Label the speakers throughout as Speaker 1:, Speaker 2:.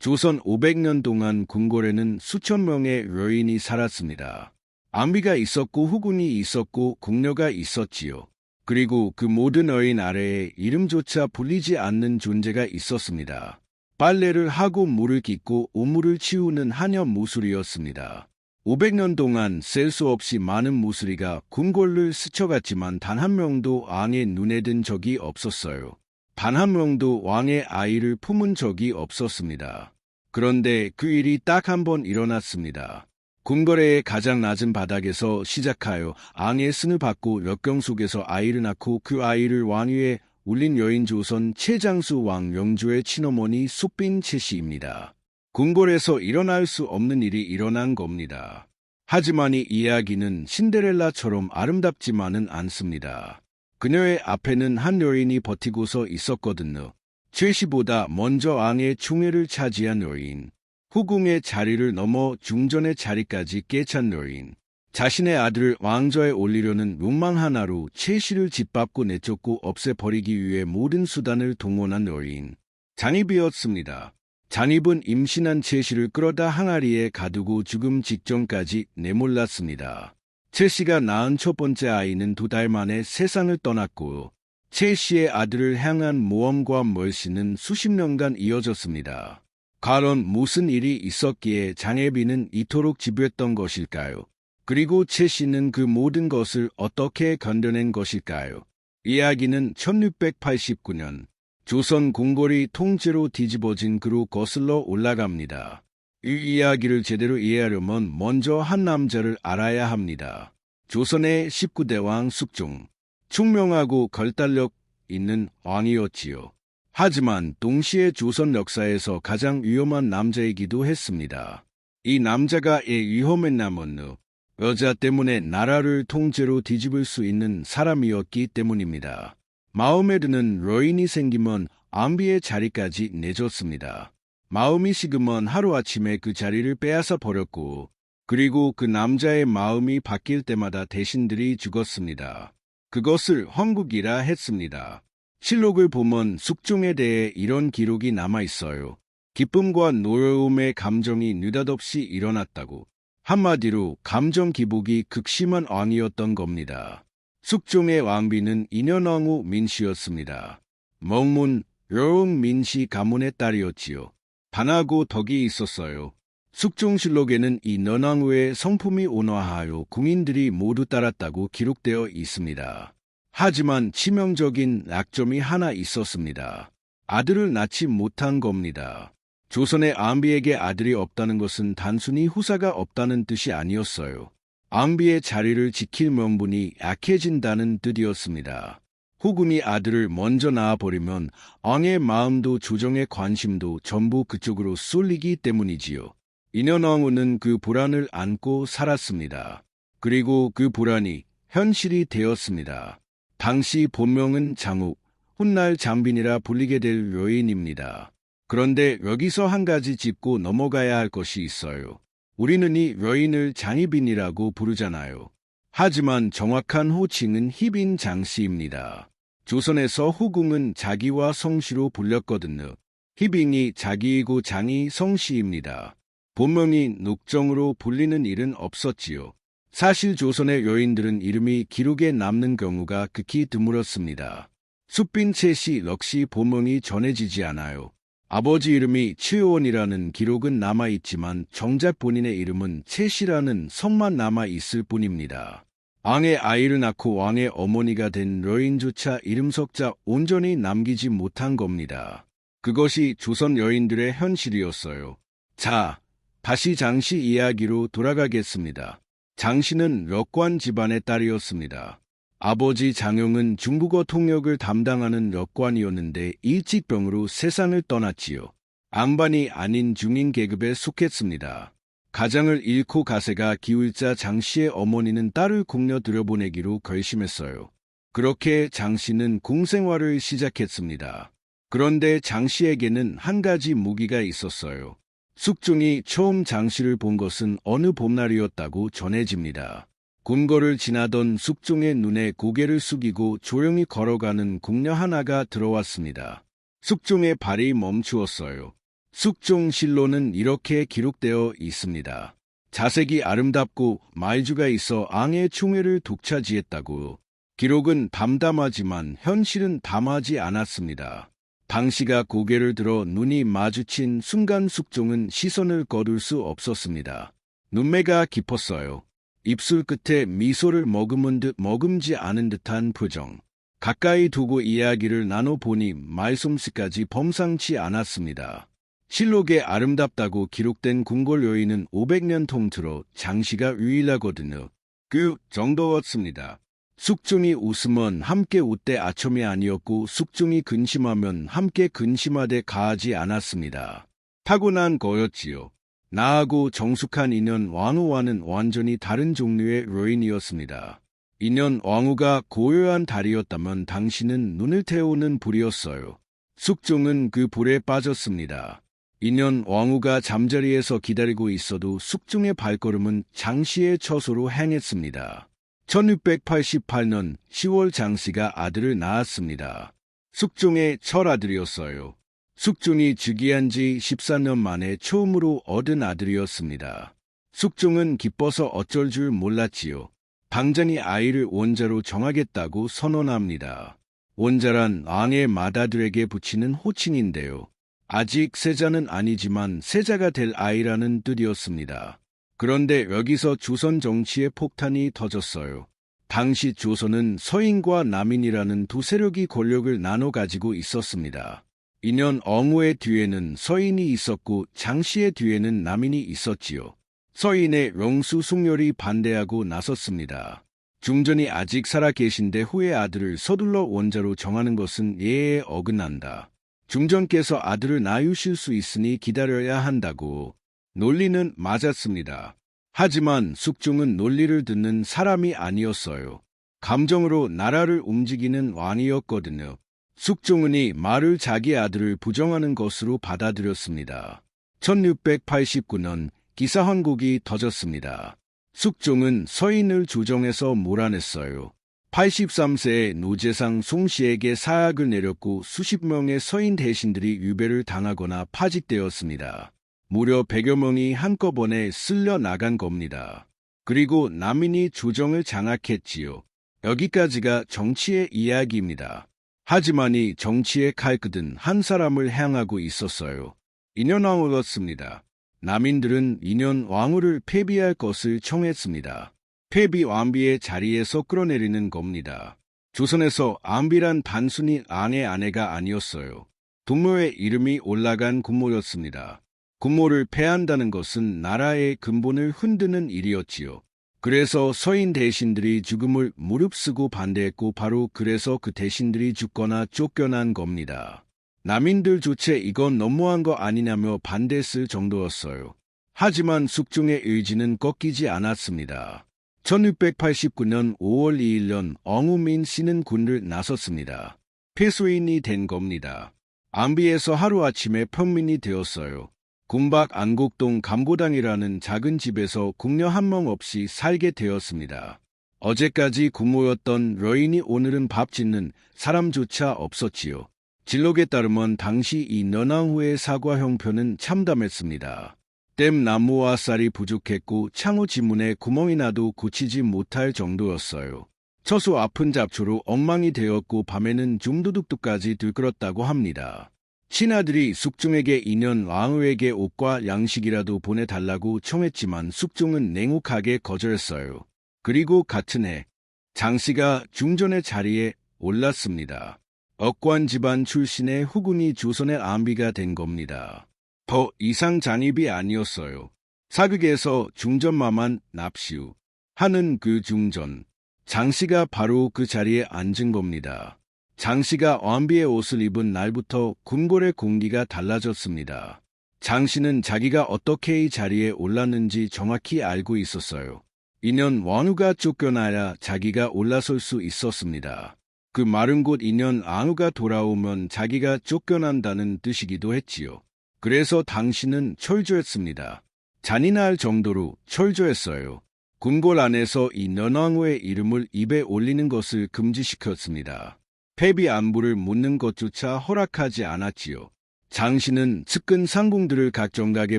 Speaker 1: 조선 500년 동안 궁궐에는 수천 명의 여인이 살았습니다. 안비가 있었고 후군이 있었고 궁녀가 있었지요. 그리고 그 모든 여인 아래에 이름조차 불리지 않는 존재가 있었습니다. 빨래를 하고 물을 깃고 오물을 치우는 하녀 무술이었습니다. 500년 동안 셀 수 없이 많은 무술이가 궁궐을 스쳐갔지만 단 한 명도 왕의 눈에 든 적이 없었어요. 단 한 명도 왕의 아이를 품은 적이 없었습니다. 그런데 그 일이 딱 한 번 일어났습니다. 궁궐의 가장 낮은 바닥에서 시작하여 왕의 승을 받고 역경 속에서 아이를 낳고 그 아이를 왕위에 올린 여인 조선 최장수 왕 영조의 친어머니 숙빈 최씨입니다. 궁궐에서 일어날 수 없는 일이 일어난 겁니다. 하지만 이 이야기는 신데렐라처럼 아름답지만은 않습니다. 그녀의 앞에는 한 여인이 버티고서 있었거든요. 최씨보다 먼저 왕의 충혜를 차지한 여인, 후궁의 자리를 넘어 중전의 자리까지 깨찬 여인, 자신의 아들을 왕좌에 올리려는 욕망 하나로 최씨를 짓밟고 내쫓고 없애버리기 위해 모든 수단을 동원한 여인, 잔입이었습니다. 잔입은 임신한 최씨를 끌어다 항아리에 가두고 죽음 직전까지 내몰랐습니다. 최씨가 낳은 첫 번째 아이는 2달 만에 세상을 떠났고 최씨의 아들을 향한 모험과 멀씨는 수십 년간 이어졌습니다. 과연 무슨 일이 있었기에 잔예비는 이토록 집요했던 것일까요? 그리고 최씨는 그 모든 것을 어떻게 견뎌낸 것일까요? 이야기는 1689년 조선 궁궐이 통째로 뒤집어진 그로 거슬러 올라갑니다. 이 이야기를 제대로 이해하려면 먼저 한 남자를 알아야 합니다. 조선의 19대 왕 숙종. 총명하고 걸달력 있는 왕이었지요. 하지만 동시에 조선 역사에서 가장 위험한 남자이기도 했습니다. 이 남자가 왜 위험했냐면요, 여자 때문에 나라를 통째로 뒤집을 수 있는 사람이었기 때문입니다. 마음에 드는 여인이 생기면 안비의 자리까지 내줬습니다. 마음이 식으면 하루아침에 그 자리를 빼앗아 버렸고, 그리고 그 남자의 마음이 바뀔 때마다 대신들이 죽었습니다. 그것을 황국이라 했습니다. 실록을 보면 숙종에 대해 이런 기록이 남아있어요. 기쁨과 노여움의 감정이 느닷없이 일어났다고. 한마디로 감정 기복이 극심한 왕이었던 겁니다. 숙종의 왕비는 인현왕후 민씨였습니다. 명문 여웅 민씨 가문의 딸이었지요. 반하고 덕이 있었어요. 숙종실록에는 이 인현왕후의 성품이 온화하여 궁인들이 모두 따랐다고 기록되어 있습니다. 하지만 치명적인 약점이 하나 있었습니다. 아들을 낳지 못한 겁니다. 조선의 안비에게 아들이 없다는 것은 단순히 후사가 없다는 뜻이 아니었어요. 안비의 자리를 지킬 명분이 약해진다는 뜻이었습니다. 후군이 아들을 먼저 낳아버리면 왕의 마음도 조정의 관심도 전부 그쪽으로 쏠리기 때문이지요. 인현왕후는 그 불안을 안고 살았습니다. 그리고 그 불안이 현실이 되었습니다. 당시 본명은 장욱, 훗날 장빈이라 불리게 될 여인입니다. 그런데 여기서 한 가지 짚고 넘어가야 할 것이 있어요. 우리는 이 여인을 장희빈이라고 부르잖아요. 하지만 정확한 호칭은 희빈 장씨입니다. 조선에서 후궁은 자기와 성씨로 불렸거든요. 희빈이 자기이고 장이 성씨입니다. 본명이 녹정으로 불리는 일은 없었지요. 사실 조선의 여인들은 이름이 기록에 남는 경우가 극히 드물었습니다. 숙빈 최씨 역시 본명이 전해지지 않아요. 아버지 이름이 최원이라는 기록은 남아있지만 정작 본인의 이름은 최씨라는 성만 남아있을 뿐입니다. 왕의 아이를 낳고 왕의 어머니가 된 여인조차 이름 석자 온전히 남기지 못한 겁니다. 그것이 조선 여인들의 현실이었어요. 자, 다시 장씨 이야기로 돌아가겠습니다. 장씨는 역관 집안의 딸이었습니다. 아버지 장용은 중국어 통역을 담당하는 역관이었는데 일찍 병으로 세상을 떠났지요. 안반이 아닌 중인 계급에 속했습니다. 가장을 잃고 가세가 기울자 장씨의 어머니는 딸을 궁녀 들여보내기로 결심했어요. 그렇게 장씨는 궁생활을 시작했습니다. 그런데 장씨에게는 한 가지 무기가 있었어요. 숙종이 처음 장씨를 본 것은 어느 봄날이었다고 전해집니다. 궁궐을 지나던 숙종의 눈에 고개를 숙이고 조용히 걸어가는 궁녀 하나가 들어왔습니다. 숙종의 발이 멈추었어요. 숙종실로는 이렇게 기록되어 있습니다. 자색이 아름답고 말주가 있어 앙의 충회를 독차지했다고. 기록은 담담하지만 현실은 담하지 않았습니다. 당시가 고개를 들어 눈이 마주친 순간 숙종은 시선을 거둘 수 없었습니다. 눈매가 깊었어요. 입술 끝에 미소를 머금은 듯 머금지 않은 듯한 표정. 가까이 두고 이야기를 나눠보니 말솜씨까지 범상치 않았습니다. 실록에 아름답다고 기록된 궁궐 여인은 500년 통틀어 장씨가 유일하거든요. 그 정도였습니다. 숙종이 웃으면 함께 웃되 아첨이 아니었고 숙종이 근심하면 함께 근심하되 가하지 않았습니다. 타고난 거였지요. 나하고 정숙한 인현 왕후와는 완전히 다른 종류의 여인이었습니다. 인현 왕후가 고요한 달이었다면 당신은 눈을 태우는 불이었어요. 숙종은 그 불에 빠졌습니다. 인현 왕후가 잠자리에서 기다리고 있어도 숙종의 발걸음은 장씨의 처소로 향했습니다. 1688년 10월 장씨가 아들을 낳았습니다. 숙종의 철아들이었어요. 숙종이 즉위한 지 14년 만에 처음으로 얻은 아들이었습니다. 숙종은 기뻐서 어쩔 줄 몰랐지요. 당장이 아이를 원자로 정하겠다고 선언합니다. 원자란 왕의 맏아들에게 붙이는 호칭인데요. 아직 세자는 아니지만 세자가 될 아이라는 뜻이었습니다. 그런데 여기서 조선 정치의 폭탄이 터졌어요. 당시 조선은 서인과 남인이라는 두 세력이 권력을 나눠 가지고 있었습니다. 인현 왕후의 뒤에는 서인이 있었고 장씨의 뒤에는 남인이 있었지요. 서인의 영수 숭렬이 반대하고 나섰습니다. 중전이 아직 살아 계신데 후의 아들을 서둘러 원자로 정하는 것은 예에 어긋난다. 중전께서 아들을 낳으실 수 있으니 기다려야 한다고. 논리는 맞았습니다. 하지만 숙종은 논리를 듣는 사람이 아니었어요. 감정으로 나라를 움직이는 왕이었거든요. 숙종은 이 말을 자기 아들을 부정하는 것으로 받아들였습니다. 1689년 기사헌국이 터졌습니다. 숙종은 서인을 조정해서 몰아냈어요. 83세의 노재상 송씨에게 사약을 내렸고 수십 명의 서인 대신들이 유배를 당하거나 파직되었습니다. 무려 100여 명이 한꺼번에 쓸려 나간 겁니다. 그리고 남인이 조정을 장악했지요. 여기까지가 정치의 이야기입니다. 하지만 이 정치의 칼끝은 한 사람을 향하고 있었어요. 인현왕후였습니다. 남인들은 인현왕후를 폐비할 것을 청했습니다. 폐비 왕비의 자리에서 끌어내리는 겁니다. 조선에서 왕비란 단순히 아내 아내가 아니었어요. 동료의 이름이 올라간 군모였습니다. 군모를 폐한다는 것은 나라의 근본을 흔드는 일이었지요. 그래서 서인 대신들이 죽음을 무릅쓰고 반대했고 바로 그래서 그 대신들이 죽거나 쫓겨난 겁니다. 남인들조차 이건 너무한 거 아니냐며 반대했을 정도였어요. 하지만 숙종의 의지는 꺾이지 않았습니다. 1689년 5월 2일 엉우민 씨는 군을 나섰습니다. 폐수인이 된 겁니다. 안비에서 하루아침에 평민이 되었어요. 군박 안곡동 감고당이라는 작은 집에서 궁녀 한 명 없이 살게 되었습니다. 어제까지 군모였던 여인이 오늘은 밥 짓는 사람조차 없었지요. 진록에 따르면 당시 이 너낭후의 사과 형편은 참담했습니다. 댐 나무와 쌀이 부족했고 창호 지문에 구멍이 나도 고치지 못할 정도였어요. 처수 아픈 잡초로 엉망이 되었고 밤에는 중도둑도까지 들끓었다고 합니다. 친아들이 숙종에게 인현 왕후에게 옷과 양식이라도 보내달라고 청했지만 숙종은 냉혹하게 거절했어요. 그리고 같은 해 장씨가 중전의 자리에 올랐습니다. 억관 집안 출신의 후군이 조선의 안비가 된 겁니다. 더 이상 잔입이 아니었어요. 사극에서 중전마만 납시우 하는 그 중전. 장씨가 바로 그 자리에 앉은 겁니다. 장씨가 왕비의 옷을 입은 날부터 궁궐의 공기가 달라졌습니다. 장씨는 자기가 어떻게 이 자리에 올랐는지 정확히 알고 있었어요. 인현 왕후가 쫓겨나야 자기가 올라설 수 있었습니다. 그 말은 곧 인현 왕후가 돌아오면 자기가 쫓겨난다는 뜻이기도 했지요. 그래서 당신은 철저했습니다. 잔인할 정도로 철저했어요. 궁궐 안에서 이 너낭후의 이름을 입에 올리는 것을 금지시켰습니다. 폐비 안부를 묻는 것조차 허락하지 않았지요. 장씨는 측근 상궁들을 각 정각에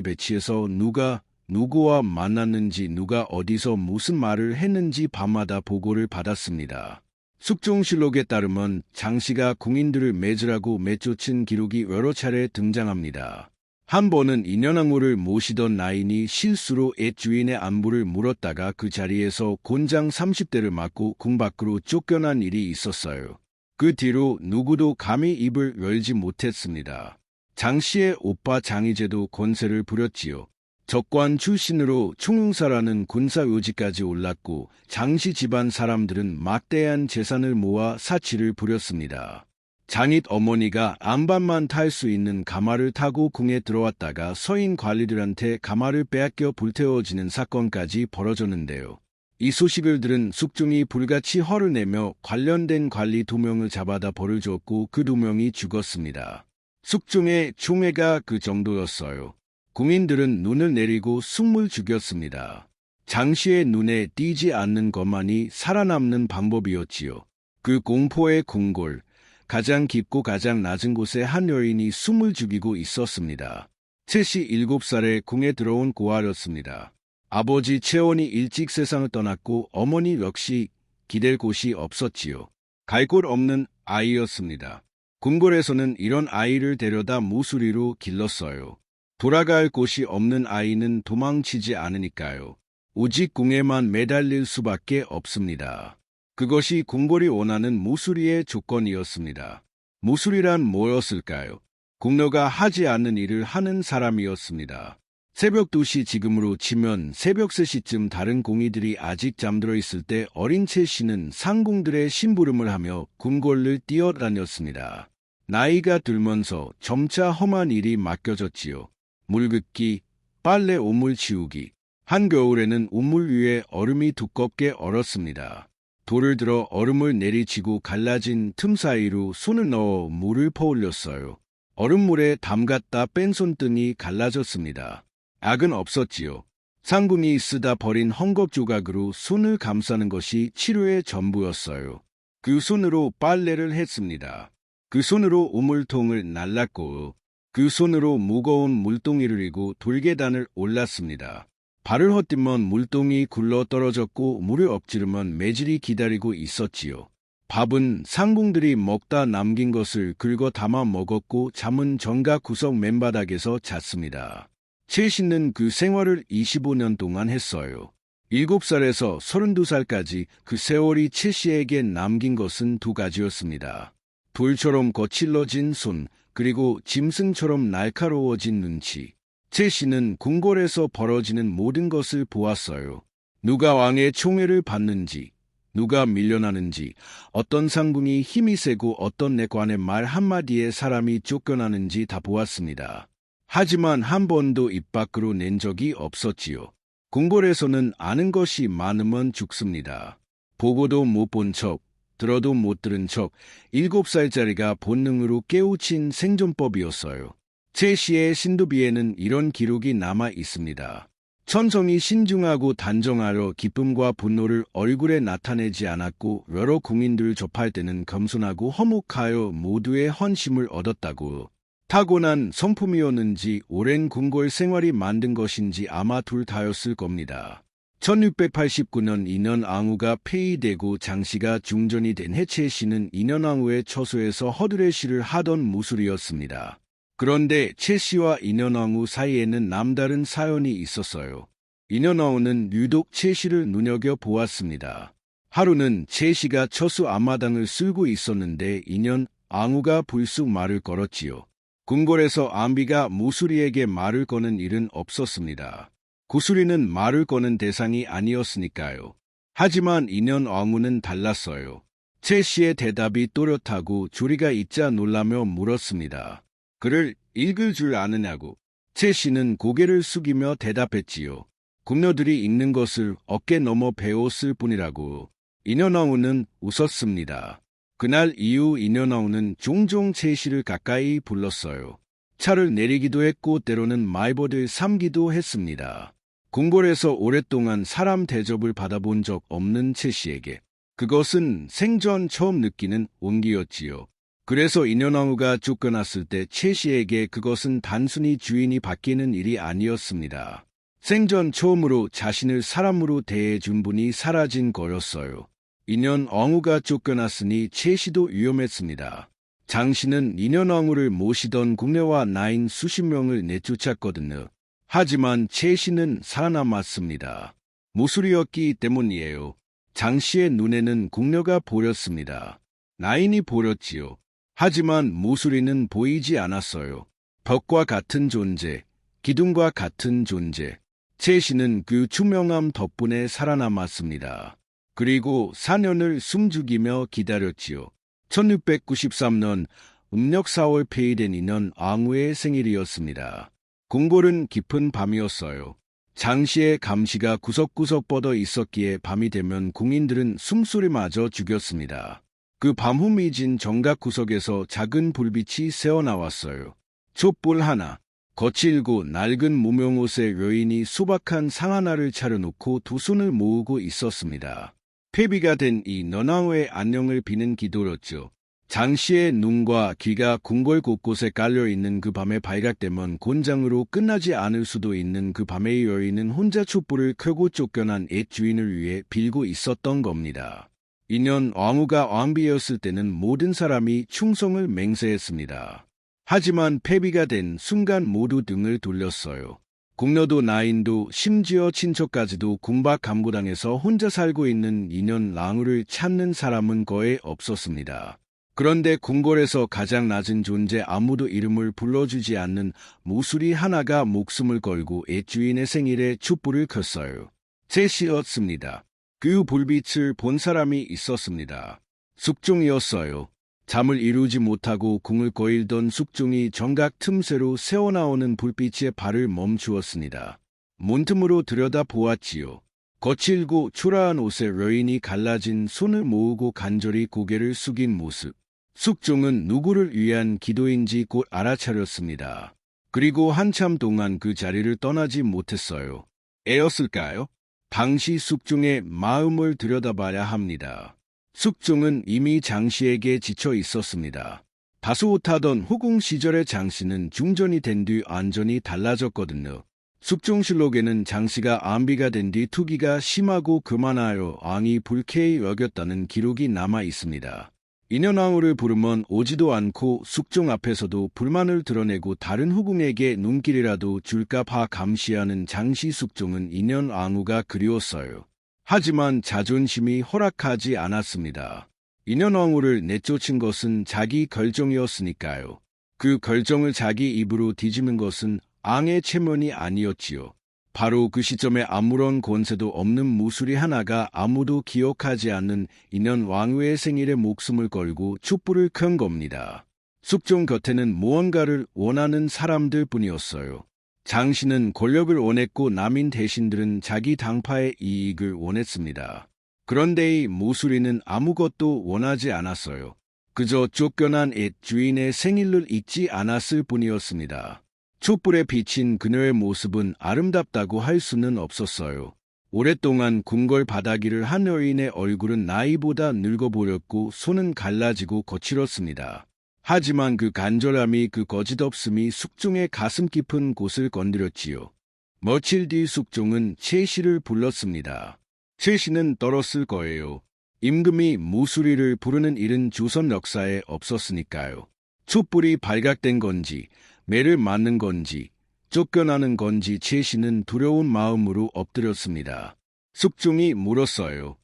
Speaker 1: 배치해서 누가 누구와 만났는지 누가 어디서 무슨 말을 했는지 밤마다 보고를 받았습니다. 숙종실록에 따르면 장씨가 궁인들을 매질하고 매쫓은 기록이 여러 차례 등장합니다. 한 번은 인현왕후를 모시던 나인이 실수로 옛 주인의 안부를 물었다가 그 자리에서 곤장 30대를 맞고 궁 밖으로 쫓겨난 일이 있었어요. 그 뒤로 누구도 감히 입을 열지 못했습니다. 장씨의 오빠 장희제도 권세를 부렸지요. 적관 출신으로 총용사라는 군사 요직까지 올랐고 장씨 집안 사람들은 막대한 재산을 모아 사치를 부렸습니다. 장잇 어머니가 안반만 탈 수 있는 가마를 타고 궁에 들어왔다가 서인 관리들한테 가마를 빼앗겨 불태워지는 사건까지 벌어졌는데요. 이 소식을 들은 숙종이 불같이 화를 내며 관련된 관리 2명을 잡아다 벌을 줬고 그 2명이 죽었습니다. 숙종의 총애가 그 정도였어요. 궁인들은 눈을 내리고 숨을 죽였습니다. 장씨의 눈에 띄지 않는 것만이 살아남는 방법이었지요. 그 공포의 궁궐, 가장 깊고 가장 낮은 곳에 한 여인이 숨을 죽이고 있었습니다. 채씨 7살에 궁에 들어온 고아였습니다. 아버지 채원이 일찍 세상을 떠났고 어머니 역시 기댈 곳이 없었지요. 갈 곳 없는 아이였습니다. 궁궐에서는 이런 아이를 데려다 무수리로 길렀어요. 돌아갈 곳이 없는 아이는 도망치지 않으니까요. 오직 궁에만 매달릴 수밖에 없습니다. 그것이 궁궐이 원하는 무수리의 조건이었습니다. 무수리란 뭐였을까요? 궁녀가 하지 않는 일을 하는 사람이었습니다. 새벽 2시 지금으로 치면 새벽 3시쯤 다른 궁이들이 아직 잠들어 있을 때 어린 채씨는 상궁들의 심부름을 하며 궁궐을 뛰어다녔습니다. 나이가 들면서 점차 험한 일이 맡겨졌지요. 물 긋기, 빨래 오물 치우기. 한겨울에는 우물 위에 얼음이 두껍게 얼었습니다. 돌을 들어 얼음을 내리치고 갈라진 틈 사이로 손을 넣어 물을 퍼올렸어요. 얼음물에 담갔다 뺀 손등이 갈라졌습니다. 악은 없었지요. 상궁이 쓰다 버린 헝겊 조각으로 손을 감싸는 것이 치료의 전부였어요. 그 손으로 빨래를 했습니다. 그 손으로 우물통을 날랐고 그 손으로 무거운 물동이를 이고 돌계단을 올랐습니다. 발을 헛디면 물동이 굴러 떨어졌고 물을 엎지르면 매질이 기다리고 있었지요. 밥은 상궁들이 먹다 남긴 것을 긁어 담아 먹었고 잠은 정각 구석 맨바닥에서 잤습니다. 채씨는 그 생활을 25년 동안 했어요. 7살에서 32살까지 그 세월이 채씨에게 남긴 것은 2가지였습니다. 돌처럼 거칠러진 손, 그리고 짐승처럼 날카로워진 눈치. 채씨는 궁궐에서 벌어지는 모든 것을 보았어요. 누가 왕의 총애를 받는지, 누가 밀려나는지, 어떤 상궁이 힘이 세고 어떤 내관의 말 한마디에 사람이 쫓겨나는지 다 보았습니다. 하지만 한 번도 입 밖으로 낸 적이 없었지요. 궁궐에서는 아는 것이 많으면 죽습니다. 보고도 못 본 척, 들어도 못 들은 척, 7살짜리가 본능으로 깨우친 생존법이었어요. 채씨의 신도비에는 이런 기록이 남아 있습니다. 천성이 신중하고 단정하여 기쁨과 분노를 얼굴에 나타내지 않았고 여러 궁인들 접할 때는 겸손하고 허묵하여 모두의 헌심을 얻었다고. 타고난 성품이었는지 오랜 궁궐 생활이 만든 것인지 아마 둘 다였을 겁니다. 1689년 인현왕후가 폐위되고 장씨가 중전이 된 해 채씨는 인현왕후의 처소에서 허드렛일을 하던 무술이었습니다. 그런데 채씨와 인현왕후 사이에는 남다른 사연이 있었어요. 인현왕후는 유독 채씨를 눈여겨보았습니다. 하루는 채씨가 처수 앞마당을 쓸고 있었는데 인현왕후가 불쑥 말을 걸었지요. 궁궐에서 안비가 무수리에게 말을 거는 일은 없었습니다. 구수리는 말을 거는 대상이 아니었으니까요. 하지만 인현왕후는 달랐어요. 채씨의 대답이 또렷하고 조리가 있자 놀라며 물었습니다. 글을 읽을 줄 아느냐고. 채씨는 고개를 숙이며 대답했지요. 궁녀들이 읽는 것을 어깨 넘어 배웠을 뿐이라고. 인현왕후는 웃었습니다. 그날 이후 인현왕후는 종종 채씨를 가까이 불렀어요. 차를 내리기도 했고 때로는 마이버들 삼기도 했습니다. 궁궐에서 오랫동안 사람 대접을 받아본 적 없는 채씨에게 그것은 생전 처음 느끼는 온기였지요. 그래서 인현왕후가 쫓겨났을 때 최 씨에게 그것은 단순히 주인이 바뀌는 일이 아니었습니다. 생전 처음으로 자신을 사람으로 대해준 분이 사라진 거였어요. 인현왕후가 쫓겨났으니 최 씨도 위험했습니다. 장 씨는 인현왕후를 모시던 궁녀와 나인 수십 명을 내쫓았거든요. 하지만 최 씨는 살아남았습니다. 모술이었기 때문이에요. 장 씨의 눈에는 궁녀가 보였습니다. 나인이 보였지요. 하지만 모술이는 보이지 않았어요. 벽과 같은 존재, 기둥과 같은 존재. 최 씨는 그 투명함 덕분에 살아남았습니다. 그리고 4년을 숨죽이며 기다렸지요. 1693년 음력 4월 폐위된 인현왕후의 생일이었습니다. 궁궐은 깊은 밤이었어요. 장 씨의 감시가 구석구석 뻗어 있었기에 밤이 되면 궁인들은 숨소리마저 죽였습니다. 그 밤 후미진 정각 구석에서 작은 불빛이 새어나왔어요. 촛불 하나, 거칠고 낡은 무명옷의 여인이 소박한 상 하나를 차려놓고 두 손을 모으고 있었습니다. 폐비가 된 이 인현왕후의 안녕을 비는 기도였죠. 장 씨의 눈과 귀가 궁궐 곳곳에 깔려있는 그 밤에 발각되면 곤장으로 끝나지 않을 수도 있는 그 밤의 여인은 혼자 촛불을 켜고 쫓겨난 옛 주인을 위해 빌고 있었던 겁니다. 인현왕후가 왕비였을 때는 모든 사람이 충성을 맹세했습니다. 하지만 폐비가 된 순간 모두 등을 돌렸어요. 궁녀도 나인도 심지어 친척까지도 궁박감고당에서 혼자 살고 있는 인현왕후를 찾는 사람은 거의 없었습니다. 그런데 궁궐에서 가장 낮은 존재 아무도 이름을 불러주지 않는 모술이 하나가 목숨을 걸고 옛 주인의 생일에 촛불을 켰어요. 최 씨였습니다. 그 불빛을 본 사람이 있었습니다. 숙종이었어요. 잠을 이루지 못하고 궁을 거닐던 숙종이 정각 틈새로 새어나오는 불빛에 발을 멈추었습니다. 문틈으로 들여다보았지요. 거칠고 초라한 옷에 여인이 갈라진 손을 모으고 간절히 고개를 숙인 모습. 숙종은 누구를 위한 기도인지 곧 알아차렸습니다. 그리고 한참 동안 그 자리를 떠나지 못했어요. 애였을까요? 당시 숙종의 마음을 들여다봐야 합니다. 숙종은 이미 장 씨에게 지쳐 있었습니다. 다소곳하던 후궁 시절의 장 씨는 중전이 된 뒤 완전히 달라졌거든요. 숙종실록에는 장 씨가 암비가 된 뒤 투기가 심하고 그만하여 왕이 불쾌히 여겼다는 기록이 남아 있습니다. 인현왕후를 부르면 오지도 않고 숙종 앞에서도 불만을 드러내고 다른 후궁에게 눈길이라도 줄까 봐 감시하는 장씨 숙종은 인현왕후가 그리웠어요. 하지만 자존심이 허락하지 않았습니다. 인현왕후를 내쫓은 것은 자기 결정이었으니까요. 그 결정을 자기 입으로 뒤집는 것은 앙의 체면이 아니었지요. 바로 그 시점에 아무런 권세도 없는 무술이 하나가 아무도 기억하지 않는 인현왕후의 생일에 목숨을 걸고 촛불을 켠 겁니다. 숙종 곁에는 무언가를 원하는 사람들 뿐이었어요. 장 씨는 권력을 원했고 남인 대신들은 자기 당파의 이익을 원했습니다. 그런데 이 무술이는 아무것도 원하지 않았어요. 그저 쫓겨난 옛 주인의 생일을 잊지 않았을 뿐이었습니다. 촛불에 비친 그녀의 모습은 아름답다고 할 수는 없었어요. 오랫동안 궁궐 바닥일을 한 여인의 얼굴은 나이보다 늙어 보였고 손은 갈라지고 거칠었습니다. 하지만 그 간절함이 그 거짓없음이 숙종의 가슴 깊은 곳을 건드렸지요. 며칠 뒤 숙종은 최 씨를 불렀습니다. 최 씨는 떨었을 거예요. 임금이 무술이를 부르는 일은 조선 역사에 없었으니까요. 촛불이 발각된 건지 매를 맞는 건지 쫓겨나는 건지 최 씨는 두려운 마음으로 엎드렸습니다. 숙종이 물었어요.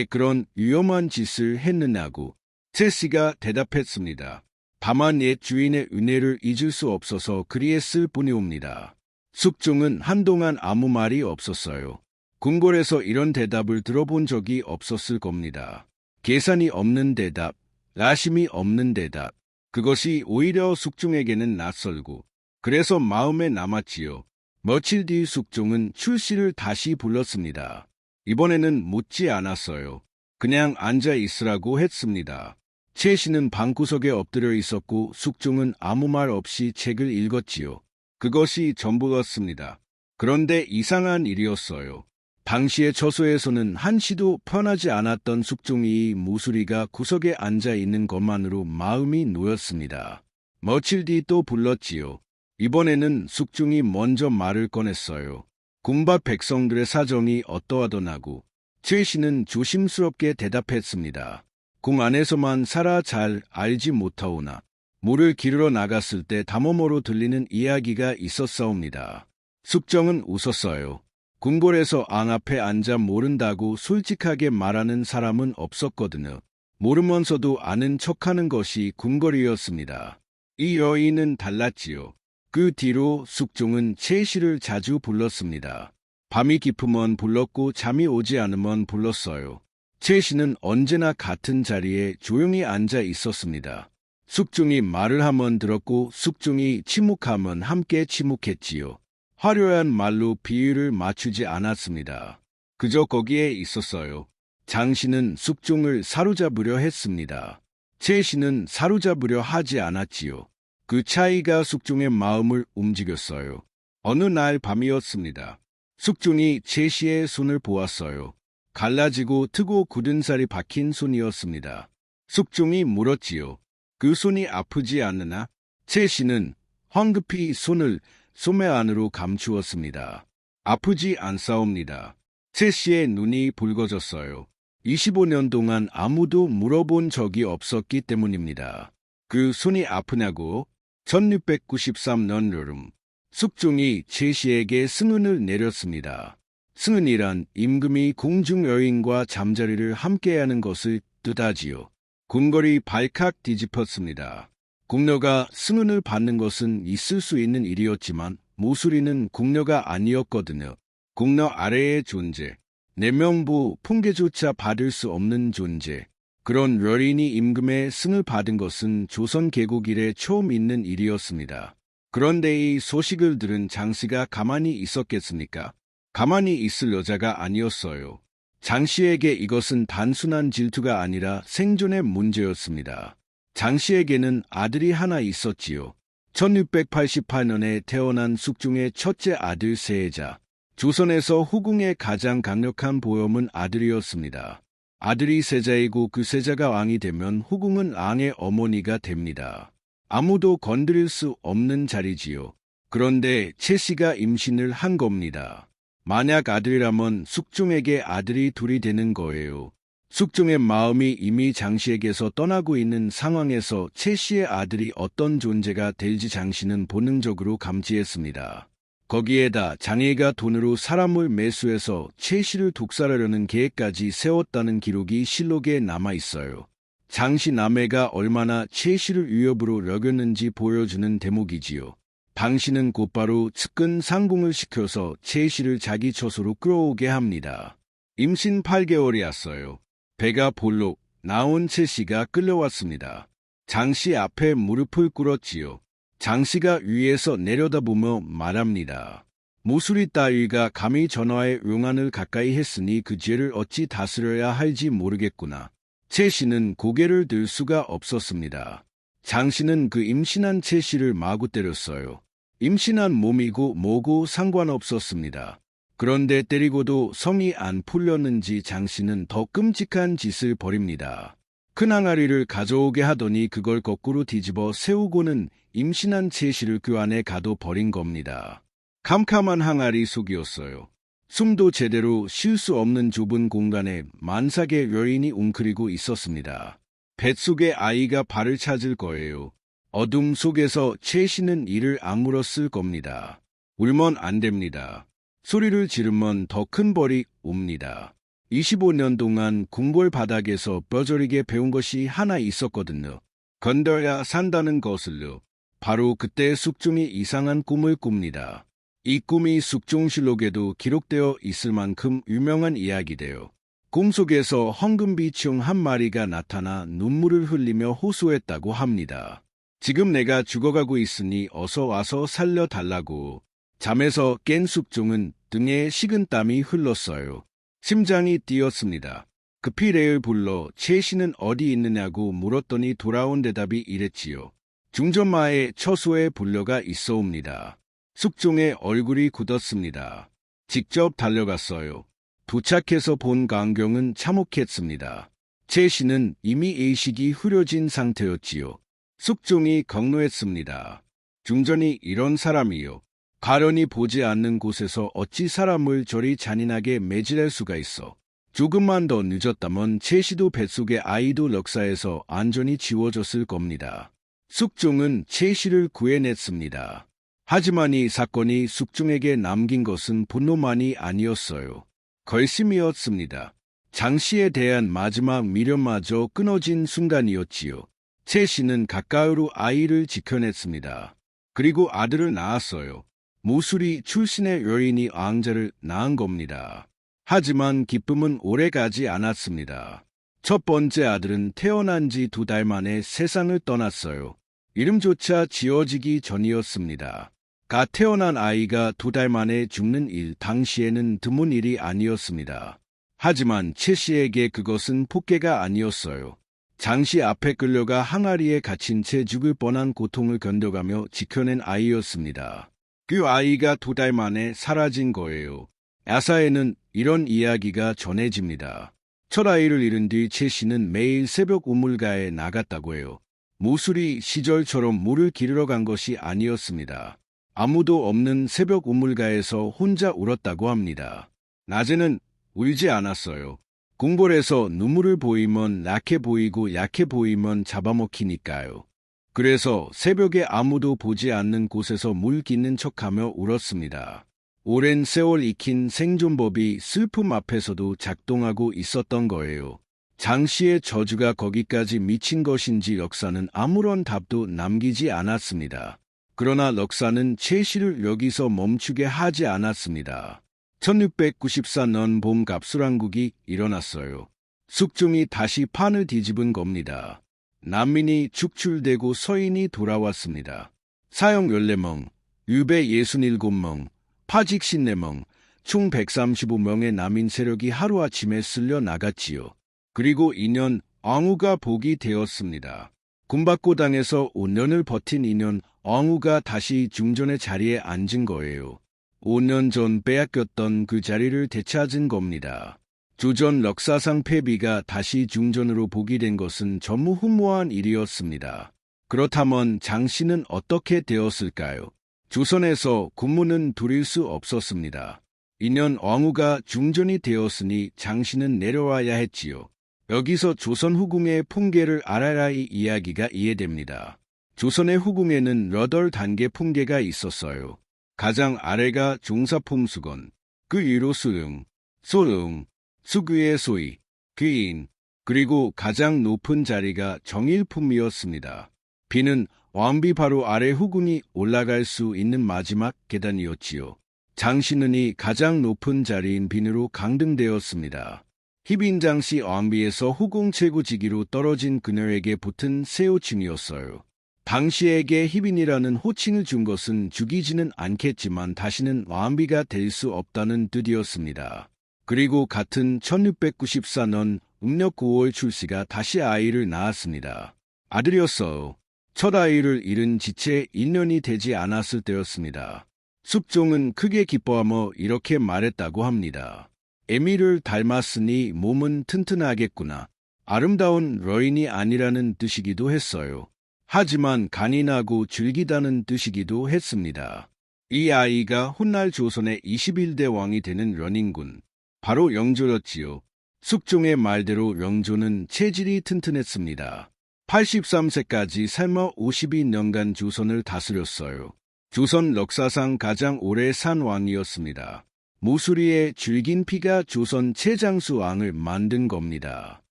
Speaker 1: 그런 위험한 짓을 했느냐고. 최 씨가 대답했습니다. 다만 옛 주인의 은혜를 잊을 수 없어서 그리했을 뿐이옵니다. 숙종은 한동안 아무 말이 없었어요. 궁궐에서 이런 대답을 들어본 적이 없었을 겁니다. 계산이 없는 대답, 라심이 없는 대답. 그것이 오히려 숙종에게는 낯설고 그래서 마음에 남았지요. 며칠 뒤 숙종은 출씨를 다시 불렀습니다. 이번에는 묻지 않았어요. 그냥 앉아 있으라고 했습니다. 최 씨는 방구석에 엎드려 있었고 숙종은 아무 말 없이 책을 읽었지요. 그것이 전부였습니다. 그런데 이상한 일이었어요. 당시의 처소에서는 한시도 편하지 않았던 숙종이 무수리가 구석에 앉아 있는 것만으로 마음이 놓였습니다. 며칠 뒤 또 불렀지요. 이번에는 숙종이 먼저 말을 꺼냈어요. 군밭 백성들의 사정이 어떠하더나고. 최씨는 조심스럽게 대답했습니다. 궁 안에서만 살아 잘 알지 못하오나 물을 기르러 나갔을 때 담어모로 들리는 이야기가 있었사옵니다. 숙종은 웃었어요. 궁궐에서 앙 앞에 앉아 모른다고 솔직하게 말하는 사람은 없었거든요. 모르면서도 아는 척하는 것이 궁궐이었습니다. 이 여인은 달랐지요. 그 뒤로 숙종은 최씨를 자주 불렀습니다. 밤이 깊으면 불렀고 잠이 오지 않으면 불렀어요. 최씨는 언제나 같은 자리에 조용히 앉아 있었습니다. 숙종이 말을 하면 들었고 숙종이 침묵하면 함께 침묵했지요. 화려한 말로 비유를 맞추지 않았습니다. 그저 거기에 있었어요. 장씨는 숙종을 사로잡으려 했습니다. 최씨는 사로잡으려 하지 않았지요. 그 차이가 숙종의 마음을 움직였어요. 어느 날 밤이었습니다. 숙종이 최씨의 손을 보았어요. 갈라지고 트고 굳은 살이 박힌 손이었습니다. 숙종이 물었지요. 그 손이 아프지 않느냐? 최씨는 황급히 손을 소매 안으로 감추었습니다. 아프지 않사옵니다. 최씨의 눈이 붉어졌어요. 25년 동안 아무도 물어본 적이 없었기 때문입니다. 그 손이 아프냐고? 1693년 여름, 숙종이 최씨에게 승은을 내렸습니다. 승은이란 임금이 궁중 여인과 잠자리를 함께하는 것을 뜻하지요. 궁궐이 발칵 뒤집혔습니다. 궁녀가 승은을 받는 것은 있을 수 있는 일이었지만 무수리는 궁녀가 아니었거든요. 궁녀 아래의 존재, 내명부 풍계조차 받을 수 없는 존재. 그런 여인이 임금의 승을 받은 것은 조선 개국 이래 처음 있는 일이었습니다. 그런데 이 소식을 들은 장씨가 가만히 있었겠습니까? 가만히 있을 여자가 아니었어요. 장씨에게 이것은 단순한 질투가 아니라 생존의 문제였습니다. 장씨에게는 아들이 하나 있었지요. 1688년에 태어난 숙종의 첫째 아들 세자. 조선에서 후궁의 가장 강력한 보염은 아들이었습니다. 아들이 세자이고 그 세자가 왕이 되면 후궁은 왕의 어머니가 됩니다. 아무도 건드릴 수 없는 자리지요. 그런데 최씨가 임신을 한 겁니다. 만약 아들이라면 숙종에게 아들이 둘이 되는 거예요. 숙종의 마음이 이미 장씨에게서 떠나고 있는 상황에서 최씨의 아들이 어떤 존재가 될지 장씨는 본능적으로 감지했습니다. 거기에다 장애가 돈으로 사람을 매수해서 최씨를 독살하려는 계획까지 세웠다는 기록이 실록에 남아있어요. 장씨 남해가 얼마나 최씨를 위협으로 여겼는지 보여주는 대목이지요. 당신은 곧바로 측근 상궁을 시켜서 최씨를 자기 처소로 끌어오게 합니다. 임신 8개월이었어요. 배가 볼록 나온 최씨가 끌려왔습니다. 장씨 앞에 무릎을 꿇었지요. 장씨가 위에서 내려다보며 말합니다. 무수리 따위가 감히 전하의 용안을 가까이 했으니 그 죄를 어찌 다스려야 할지 모르겠구나. 최씨는 고개를 들 수가 없었습니다. 장씨는 그 임신한 최씨를 마구 때렸어요. 임신한 몸이고 뭐고 상관없었습니다. 그런데 때리고도 성이 안 풀렸는지 장씨는 더 끔찍한 짓을 벌입니다. 큰 항아리를 가져오게 하더니 그걸 거꾸로 뒤집어 세우고는 임신한 최씨를 그 안에 가둬 버린 겁니다. 캄캄한 항아리 속이었어요. 숨도 제대로 쉴 수 없는 좁은 공간에 만삭의 여인이 웅크리고 있었습니다. 뱃속에 아이가 발을 찾을 거예요. 어둠 속에서 최씨는 이를 악물었을 겁니다. 울면 안 됩니다. 소리를 지르면 더 큰 벌이 옵니다. 25년 동안 궁궐 바닥에서 뼈저리게 배운 것이 하나 있었거든요. 건너야 산다는 것을요. 바로 그때 숙종이 이상한 꿈을 꿉니다. 이 꿈이 숙종실록에도 기록되어 있을 만큼 유명한 이야기돼요. 꿈속에서 황금비충 한 마리가 나타나 눈물을 흘리며 호소했다고 합니다. 지금 내가 죽어가고 있으니 어서 와서 살려달라고. 잠에서 깬 숙종은 등에 식은땀이 흘렀어요. 심장이 뛰었습니다. 급히 레를 불러 최씨는 어디 있느냐고 물었더니 돌아온 대답이 이랬지요. 중전마의 처소에 불려가 있어옵니다. 숙종의 얼굴이 굳었습니다. 직접 달려갔어요. 도착해서 본 광경은 참혹했습니다. 최 씨는 이미 의식이 흐려진 상태였지요. 숙종이 경로했습니다. 중전이 이런 사람이요. 가련히 보지 않는 곳에서 어찌 사람을 저리 잔인하게 매질할 수가 있어. 조금만 더 늦었다면 최 씨도 뱃속의 아이도 럭사에서 안전히 지워졌을 겁니다. 숙종은 최 씨를 구해냈습니다. 하지만 이 사건이 숙종에게 남긴 것은 분노만이 아니었어요. 결심이었습니다. 장 씨에 대한 마지막 미련마저 끊어진 순간이었지요. 최 씨는 가까이로 아이를 지켜냈습니다. 그리고 아들을 낳았어요. 무술이 출신의 여인이 왕자를 낳은 겁니다. 하지만 기쁨은 오래가지 않았습니다. 첫 번째 아들은 태어난 지 2달 만에 세상을 떠났어요. 이름조차 지어지기 전이었습니다. 갓 태어난 아이가 2달 만에 죽는 일 당시에는 드문 일이 아니었습니다. 하지만 최 씨에게 그것은 폭개가 아니었어요. 장씨 앞에 끌려가 항아리에 갇힌 채 죽을 뻔한 고통을 견뎌가며 지켜낸 아이였습니다. 그 아이가 2달 만에 사라진 거예요. 야사에는 이런 이야기가 전해집니다. 첫 아이를 잃은 뒤 최 씨는 매일 새벽 우물가에 나갔다고 해요. 무술이 시절처럼 물을 기르러 간 것이 아니었습니다. 아무도 없는 새벽 우물가에서 혼자 울었다고 합니다. 낮에는 울지 않았어요. 궁궐에서 눈물을 보이면 약해 보이고 약해 보이면 잡아먹히니까요. 그래서 새벽에 아무도 보지 않는 곳에서 물 기는 척하며 울었습니다. 오랜 세월 익힌 생존법이 슬픔 앞에서도 작동하고 있었던 거예요. 장 씨의 저주가 거기까지 미친 것인지 럭사는 아무런 답도 남기지 않았습니다. 그러나 럭사는 최 씨를 여기서 멈추게 하지 않았습니다. 1694년 봄 갑술왕국이 일어났어요. 숙종이 다시 판을 뒤집은 겁니다. 난민이 축출되고 서인이 돌아왔습니다. 사형 14명, 유배 67명, 파직 54명, 총 135명의 남인 세력이 하루아침에 쓸려 나갔지요. 그리고 2년 왕후가 복이 되었습니다. 군박고당에서 5년을 버틴 2년 왕후가 다시 중전의 자리에 앉은 거예요. 5년 전 빼앗겼던 그 자리를 되찾은 겁니다. 조전 럭사상 폐비가 다시 중전으로 복위된 것은 전무후무한 일이었습니다. 그렇다면 장 씨는 어떻게 되었을까요? 조선에서 군무는 두릴 수 없었습니다. 2년 왕후가 중전이 되었으니 장 씨는 내려와야 했지요. 여기서 조선 후궁의 풍계를 알아야 이 이야기가 이해됩니다. 조선의 후궁에는 8단계 풍계가 있었어요. 가장 아래가 종사품수건, 그 위로 수응, 소응, 수귀의 소위, 귀인, 그리고 가장 높은 자리가 정일품이었습니다. 비는 왕비 바로 아래 후궁이 올라갈 수 있는 마지막 계단이었지요. 장씨는 이 가장 높은 자리인 빈으로 강등되었습니다. 희빈장씨 왕비에서 후궁 최고직위로 떨어진 그녀에게 붙은 새 호칭이었어요. 당시에게 희빈이라는 호칭을 준 것은 죽이지는 않겠지만 다시는 왕비가 될 수 없다는 뜻이었습니다. 그리고 같은 1694년 음력 9월 출씨가 다시 아이를 낳았습니다. 아들이었어요. 첫 아이를 잃은 지채 1년이 되지 않았을 때였습니다. 숙종은 크게 기뻐하며 이렇게 말했다고 합니다. 애미를 닮았으니 몸은 튼튼하겠구나. 아름다운 여인이 아니라는 뜻이기도 했어요. 하지만 간인하고 즐기다는 뜻이기도 했습니다. 이 아이가 훗날 조선의 21대 왕이 되는 련인군. 바로 영조였지요. 숙종의 말대로 영조는 체질이 튼튼했습니다. 83세까지 삶아 52년간 조선을 다스렸어요. 조선 역사상 가장 오래 산 왕이었습니다. 무수리의 줄긴 피가 조선 최장수 왕을 만든 겁니다.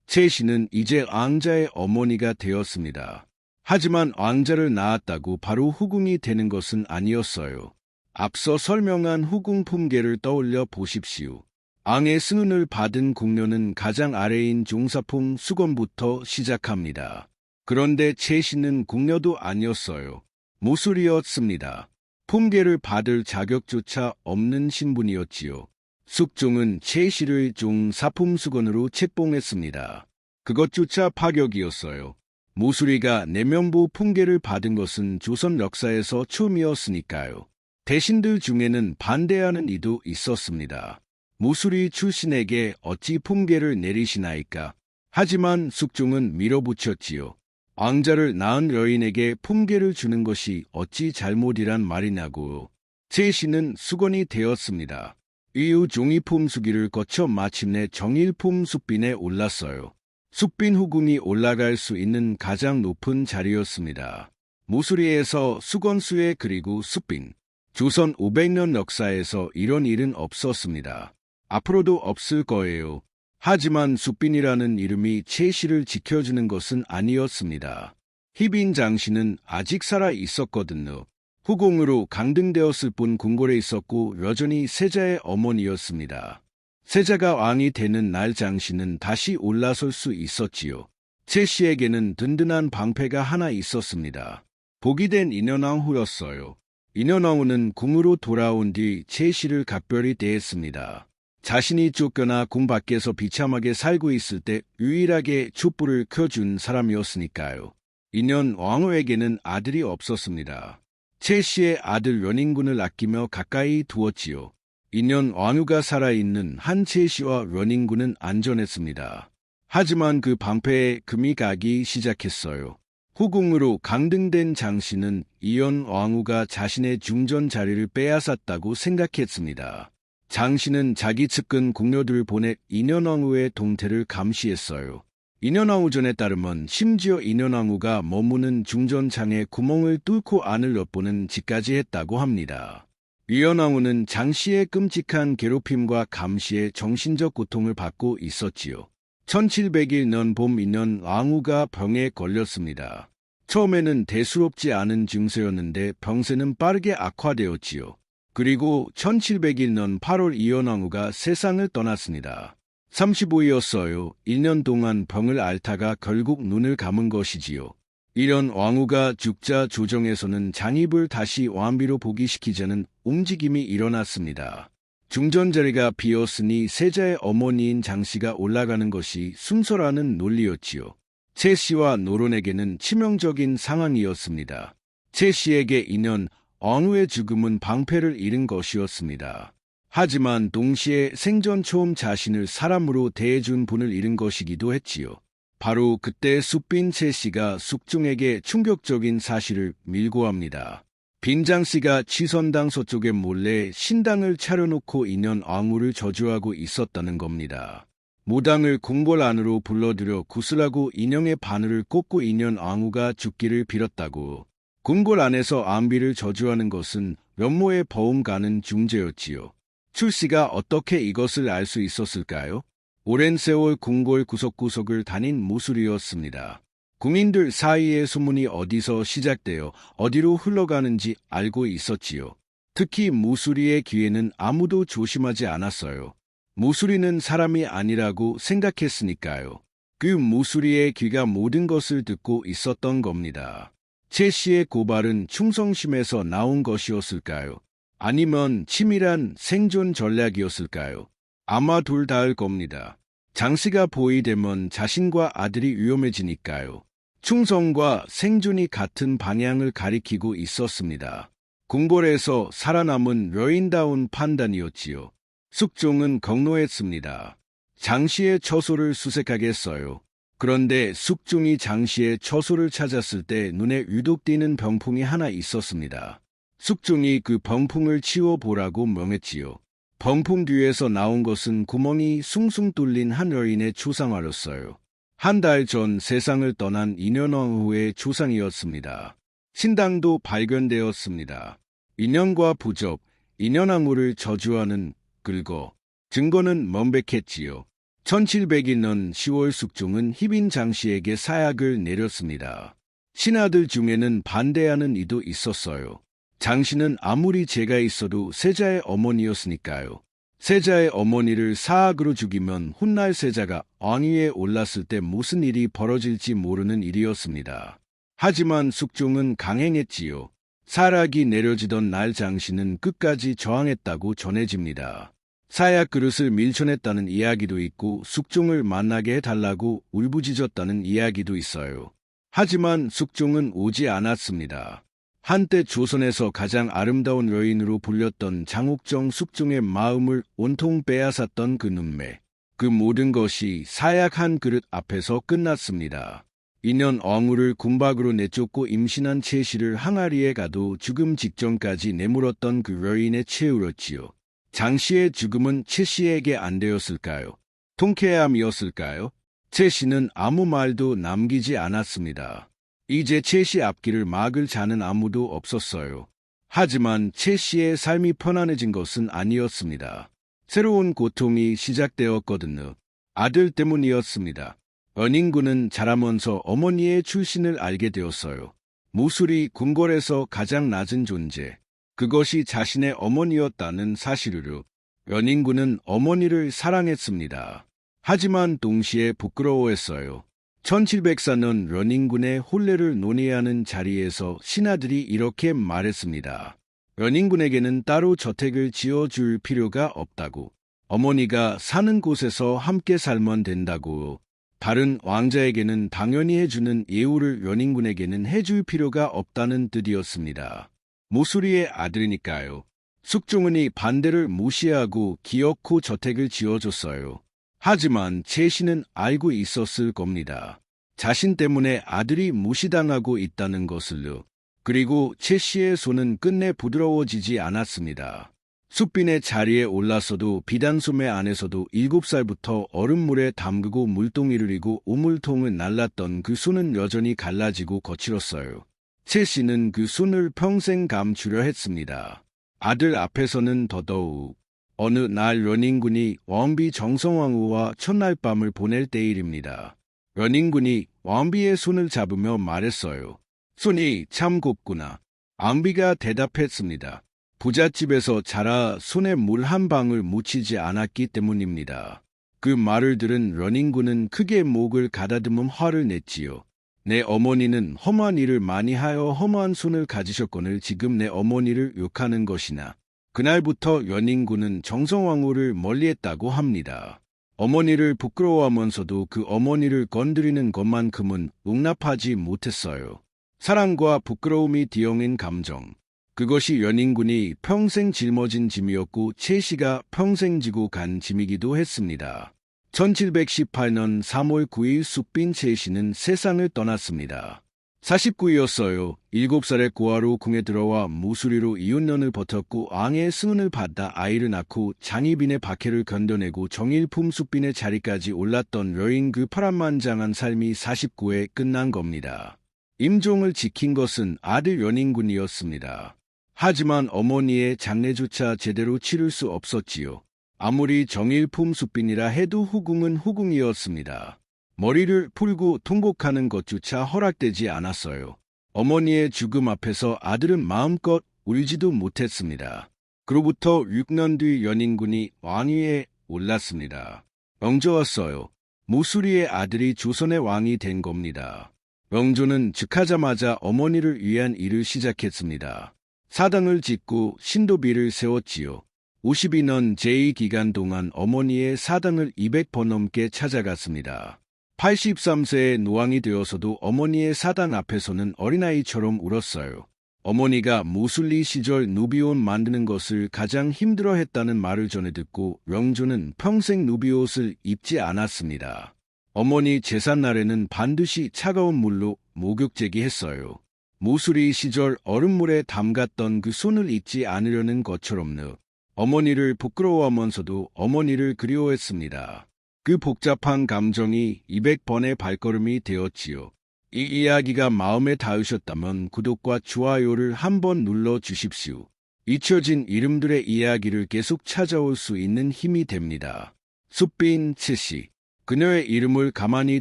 Speaker 1: 최 씨는 이제 왕자의 어머니가 되었습니다. 하지만 왕자를 낳았다고 바로 후궁이 되는 것은 아니었어요. 앞서 설명한 후궁 품계를 떠올려 보십시오. 왕의 승은을 받은 궁녀는 가장 아래인 종사품 수건부터 시작합니다. 그런데 최 씨는 궁녀도 아니었어요. 무술이었습니다. 품계를 받을 자격조차 없는 신분이었지요. 숙종은 최 씨를 종사품수건으로 책봉했습니다. 그것조차 파격이었어요. 무술이가 내면부 품계를 받은 것은 조선 역사에서 처음이었으니까요. 대신들 중에는 반대하는 이도 있었습니다. 무술이 출신에게 어찌 품계를 내리시나이까. 하지만 숙종은 밀어붙였지요. 왕자를 낳은 여인에게 품계를 주는 것이 어찌 잘못이란 말이냐고. 최씨는 수건이 되었습니다. 이후 종이품 수기를 거쳐 마침내 정일품 숙빈에 올랐어요. 숙빈 후궁이 올라갈 수 있는 가장 높은 자리였습니다. 무술이에서 수건수에 그리고 숙빈. 조선 500년 역사에서 이런 일은 없었습니다. 앞으로도 없을 거예요. 하지만 숙빈이라는 이름이 최씨를 지켜주는 것은 아니었습니다. 희빈 장씨는 아직 살아 있었거든요. 후궁으로 강등되었을 뿐 궁궐에 있었고 여전히 세자의 어머니였습니다. 세자가 왕이 되는 날 장씨는 다시 올라설 수 있었지요. 최씨에게는 든든한 방패가 하나 있었습니다. 복이 된 인현왕후였어요. 인현왕후는 궁으로 돌아온 뒤 최씨를 각별히 대했습니다. 자신이 쫓겨나 궁 밖에서 비참하게 살고 있을 때 유일하게 촛불을 켜준 사람이었으니까요. 인현왕후에게는 아들이 없었습니다. 최씨의 아들 런인군을 아끼며 가까이 두었지요. 인현왕후가 살아있는 한 최씨와 런인군은 안전했습니다. 하지만 그 방패에 금이 가기 시작했어요. 후궁으로 강등된 장씨는 인현왕후가 자신의 중전 자리를 빼앗았다고 생각했습니다. 장씨는 자기 측근 궁녀들을 보내 인현왕후의 동태를 감시했어요. 인현왕후전에 따르면 심지어 인현왕후가 머무는 중전창에 구멍을 뚫고 안을 엿보는 짓까지 했다고 합니다. 인현왕후는 장씨의 끔찍한 괴롭힘과 감시에 정신적 고통을 받고 있었지요. 1701년 봄 인현왕후가 병에 걸렸습니다. 처음에는 대수롭지 않은 증세였는데 병세는 빠르게 악화되었지요. 그리고 1701년 8월 인현왕후가 세상을 떠났습니다. 35이었어요. 1년 동안 병을 앓다가 결국 눈을 감은 것이지요. 인현왕후가 죽자 조정에서는 장입을 다시 왕비로 복위시키자는 움직임이 일어났습니다. 중전자리가 비었으니 세자의 어머니인 장씨가 올라가는 것이 순서라는 논리였지요. 최씨와 노론에게는 치명적인 상황이었습니다. 최씨에게 인현왕후의 죽음은 방패를 잃은 것이었습니다. 하지만 동시에 생전 처음 자신을 사람으로 대해준 분을 잃은 것이기도 했지요. 바로 그때 숙빈 최씨가 숙종에게 충격적인 사실을 밀고합니다. 빈장씨가 치선당 서쪽에 몰래 신당을 차려놓고 인현왕후를 저주하고 있었다는 겁니다. 무당을 궁궐 안으로 불러들여 구슬하고 인형의 바늘을 꽂고 인현왕후가 죽기를 빌었다고. 궁궐 안에서 안비를 저주하는 것은 면모에 버금가는 중죄였지요. 출씨가 어떻게 이것을 알 수 있었을까요? 오랜 세월 궁궐 구석구석을 다닌 무술이었습니다. 국민들 사이의 소문이 어디서 시작되어 어디로 흘러가는지 알고 있었지요. 특히 무술이의 귀에는 아무도 조심하지 않았어요. 무술이는 사람이 아니라고 생각했으니까요. 그 무술이의 귀가 모든 것을 듣고 있었던 겁니다. 최씨의 고발은 충성심에서 나온 것이었을까요? 아니면 치밀한 생존 전략이었을까요? 아마 둘 다일 겁니다. 장씨가 보이되면 자신과 아들이 위험해지니까요. 충성과 생존이 같은 방향을 가리키고 있었습니다. 궁궐에서 살아남은 여인다운 판단이었지요. 숙종은 경로했습니다. 장씨의 처소를 수색하겠어요. 그런데 숙종이 장씨의 처소를 찾았을 때 눈에 유독 띄는 병풍이 하나 있었습니다. 숙종이 그 병풍을 치워보라고 명했지요. 병풍 뒤에서 나온 것은 구멍이 숭숭 뚫린 한 여인의 초상화였어요. 한 달 전 세상을 떠난 인현왕후의 초상이었습니다. 신당도 발견되었습니다. 인현과 부접, 인현왕후를 저주하는 글거, 증거는 명백했지요. 1701년 10월 숙종은 희빈 장씨에게 사약을 내렸습니다. 신하들 중에는 반대하는 이도 있었어요. 장씨는 아무리 죄가 있어도 세자의 어머니였으니까요. 세자의 어머니를 사악으로 죽이면 훗날 세자가 왕위에 올랐을 때 무슨 일이 벌어질지 모르는 일이었습니다. 하지만 숙종은 강행했지요. 사락이 내려지던 날 장씨는 끝까지 저항했다고 전해집니다. 사약 그릇을 밀쳐냈다는 이야기도 있고 숙종을 만나게 해달라고 울부짖었다는 이야기도 있어요. 하지만 숙종은 오지 않았습니다. 한때 조선에서 가장 아름다운 여인으로 불렸던 장옥정 숙종의 마음을 온통 빼앗았던 그 눈매. 그 모든 것이 사약 한 그릇 앞에서 끝났습니다. 2년 어무를 궁박으로 내쫓고 임신한 최씨를 항아리에 가도 죽음 직전까지 내물었던 그 여인의 최후였지요. 장씨의 죽음은 최씨에게 안 되었을까요? 통쾌함이었을까요? 최씨는 아무 말도 남기지 않았습니다. 이제 최씨 앞길을 막을 자는 아무도 없었어요. 하지만 최씨의 삶이 편안해진 것은 아니었습니다. 새로운 고통이 시작되었거든요. 아들 때문이었습니다. 연인군은 자라면서 어머니의 출신을 알게 되었어요. 무술이 궁궐에서 가장 낮은 존재. 그것이 자신의 어머니였다는 사실으로 연인군은 어머니를 사랑했습니다. 하지만 동시에 부끄러워했어요. 1704년 연인군의 혼례를 논의하는 자리에서 신하들이 이렇게 말했습니다. 연인군에게는 따로 저택을 지어줄 필요가 없다고. 어머니가 사는 곳에서 함께 살면 된다고. 다른 왕자에게는 당연히 해주는 예우를 연인군에게는 해줄 필요가 없다는 뜻이었습니다. 모수리의 아들이니까요. 숙종은이 반대를 무시하고 기어코 저택을 지어줬어요. 하지만 최씨는 알고 있었을 겁니다. 자신 때문에 아들이 무시당하고 있다는 것을요. 그리고 최씨의 손은 끝내 부드러워지지 않았습니다. 숯빈의 자리에 올라서도 비단소매 안에서도 7살부터 얼음물에 담그고 물동이를 이고 우물통을 날랐던 그 손은 여전히 갈라지고 거칠었어요. 최씨는 그 손을 평생 감추려 했습니다. 아들 앞에서는 더더욱. 어느 날 연인군이 왕비 정성왕후와 첫날 밤을 보낼 때일입니다. 연인군이 왕비의 손을 잡으며 말했어요. 손이 참 곱구나. 왕비가 대답했습니다. 부잣집에서 자라 손에 물 한 방울 묻히지 않았기 때문입니다. 그 말을 들은 연인군은 크게 목을 가다듬은 화를 냈지요. 내 어머니는 험한 일을 많이 하여 험한 손을 가지셨거늘 지금 내 어머니를 욕하는 것이나. 그날부터 연인군은 정성왕후를 멀리했다고 합니다. 어머니를 부끄러워하면서도 그 어머니를 건드리는 것만큼은 용납하지 못했어요. 사랑과 부끄러움이 뒤엉인 감정. 그것이 연인군이 평생 짊어진 짐이었고 최씨가 평생 지고 간 짐이기도 했습니다. 1718년 3월 9일 숯빈 최씨는 세상을 떠났습니다. 49이었어요. 7살의 고아로 궁에 들어와 무수리로 이웃년을 버텼고 왕의 승은을 받아 아이를 낳고 장희빈의 박해를 견뎌내고 정일품 숯빈의 자리까지 올랐던 여인 그 파란만장한 삶이 49에 끝난 겁니다. 임종을 지킨 것은 아들 연인군이었습니다. 하지만 어머니의 장례조차 제대로 치를 수 없었지요. 아무리 정일품 숯빈이라 해도 후궁은 후궁이었습니다. 머리를 풀고 통곡하는 것조차 허락되지 않았어요. 어머니의 죽음 앞에서 아들은 마음껏 울지도 못했습니다. 그로부터 6년 뒤 연인군이 왕위에 올랐습니다. 영조였어요. 무수리의 아들이 조선의 왕이 된 겁니다. 영조는 즉하자마자 어머니를 위한 일을 시작했습니다. 사당을 짓고 신도비를 세웠지요. 52년 제2기간 동안 어머니의 사당을 200번 넘게 찾아갔습니다. 83세의 노왕이 되어서도 어머니의 사당 앞에서는 어린아이처럼 울었어요. 어머니가 무술리 시절 누비옷 만드는 것을 가장 힘들어했다는 말을 전해 듣고 영조는 평생 누비옷을 입지 않았습니다. 어머니 제삿날에는 반드시 차가운 물로 목욕제기했어요. 무술리 시절 얼음물에 담갔던 그 손을 잊지 않으려는 것처럼요. 어머니를 부끄러워하면서도 어머니를 그리워했습니다. 그 복잡한 감정이 200번의 발걸음이 되었지요. 이 이야기가 마음에 닿으셨다면 구독과 좋아요를 한번 눌러주십시오. 잊혀진 이름들의 이야기를 계속 찾아올 수 있는 힘이 됩니다. 숯빈 최씨. 그녀의 이름을 가만히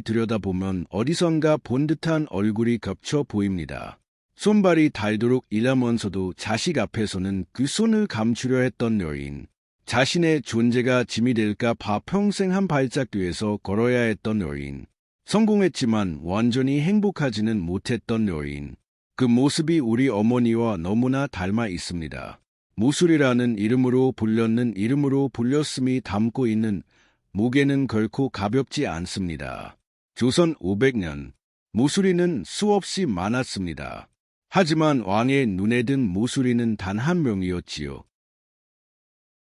Speaker 1: 들여다보면 어디선가 본 듯한 얼굴이 겹쳐 보입니다. 손발이 닳도록 일하면서도 자식 앞에서는 그 손을 감추려 했던 여인. 자신의 존재가 짐이 될까 봐 평생 한 발짝 뒤에서 걸어야 했던 여인. 성공했지만 완전히 행복하지는 못했던 여인. 그 모습이 우리 어머니와 너무나 닮아 있습니다. 무술이라는 이름으로 불렸는 이름으로 불렸음이 담고 있는 무게는 결코 가볍지 않습니다. 조선 500년. 무술이는 수없이 많았습니다. 하지만 왕의 눈에 든 모수리는 단 한 명이었지요.